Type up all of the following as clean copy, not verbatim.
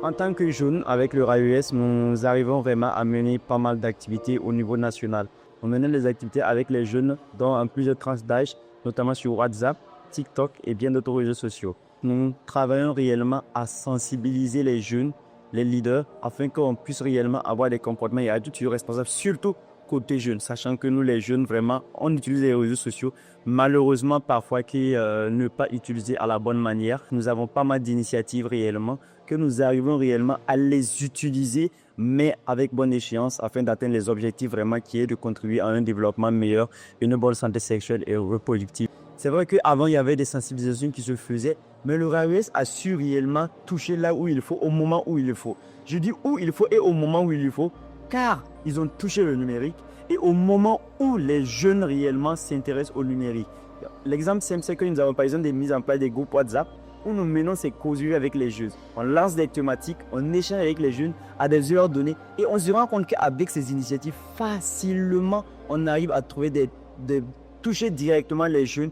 En tant que jeunes, avec le RAES, nous arrivons vraiment à mener pas mal d'activités au niveau national. On menait des activités avec les jeunes dans plusieurs tranches d'âge, notamment sur WhatsApp, TikTok et bien d'autres réseaux sociaux. Nous travaillons réellement à sensibiliser les jeunes, les leaders, afin qu'on puisse réellement avoir des comportements et attitudes responsables, surtout côté jeunes, sachant que nous, les jeunes, vraiment, on utilise les réseaux sociaux, malheureusement, parfois, qui ne pas utilisés à la bonne manière. Nous avons pas mal d'initiatives réellement, que nous arrivons réellement à les utiliser, mais avec bonne échéance, afin d'atteindre les objectifs vraiment qui est de contribuer à un développement meilleur, une bonne santé sexuelle et reproductive. C'est vrai qu'avant, il y avait des sensibilisations qui se faisaient, mais le RAES a su réellement toucher là où il faut, au moment où il faut. Je dis où il faut et au moment où il faut, car ils ont touché le numérique et au moment où les jeunes réellement s'intéressent au numérique. L'exemple simple, c'est que nous avons par exemple mis en place des groupes WhatsApp où nous menons ces causeries avec les jeunes. On lance des thématiques, on échange avec les jeunes à des heures données et on se rend compte qu'avec ces initiatives, facilement, on arrive à trouver toucher directement les jeunes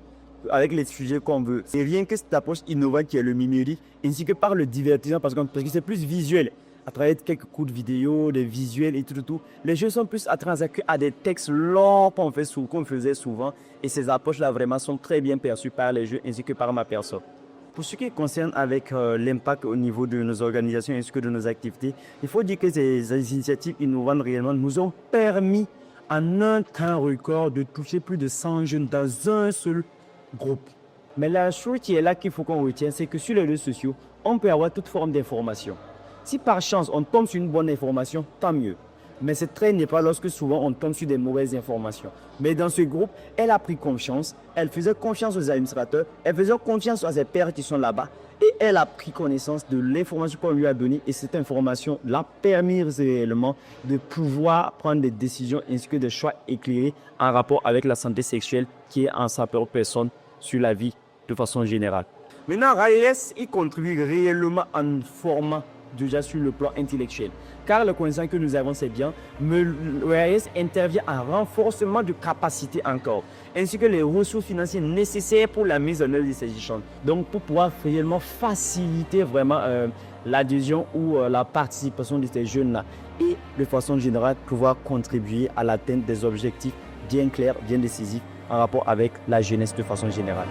avec les sujets qu'on veut. C'est rien que cette approche innovante qui est le numérique, ainsi que par le divertissement, parce que c'est plus visuel. À travers quelques coups de vidéo, des visuels et tout. Les jeux sont plus attirants à des textes longs qu'on faisait souvent. Et ces approches-là vraiment sont très bien perçues par les jeux ainsi que par ma personne. Pour ce qui concerne avec l'impact au niveau de nos organisations ainsi que de nos activités, il faut dire que ces initiatives innovantes réellement nous ont permis en un temps record de toucher plus de 100 jeunes dans un seul groupe. Mais la chose qui est là qu'il faut qu'on retienne, c'est que sur les réseaux sociaux, on peut avoir toute forme d'information. Si par chance on tombe sur une bonne information, tant mieux. Mais c'est très n'est pas lorsque souvent on tombe sur des mauvaises informations. Mais dans ce groupe, elle a pris confiance, elle faisait confiance aux administrateurs, elle faisait confiance à ses pairs qui sont là-bas et elle a pris connaissance de l'information qu'on lui a donnée et cette information l'a permis réellement de pouvoir prendre des décisions ainsi que des choix éclairés en rapport avec la santé sexuelle qui est en sa propre personne sur la vie de façon générale. Maintenant, RAES, il contribue réellement en formant déjà sur le plan intellectuel. Car le connaissance que nous avons, c'est bien, mais le RAES intervient en renforcement de capacités encore, ainsi que les ressources financières nécessaires pour la mise en œuvre de ces échanges. Donc, pour pouvoir réellement faciliter vraiment l'adhésion ou la participation de ces jeunes-là et de façon générale, pouvoir contribuer à l'atteinte des objectifs bien clairs, bien décisifs en rapport avec la jeunesse de façon générale.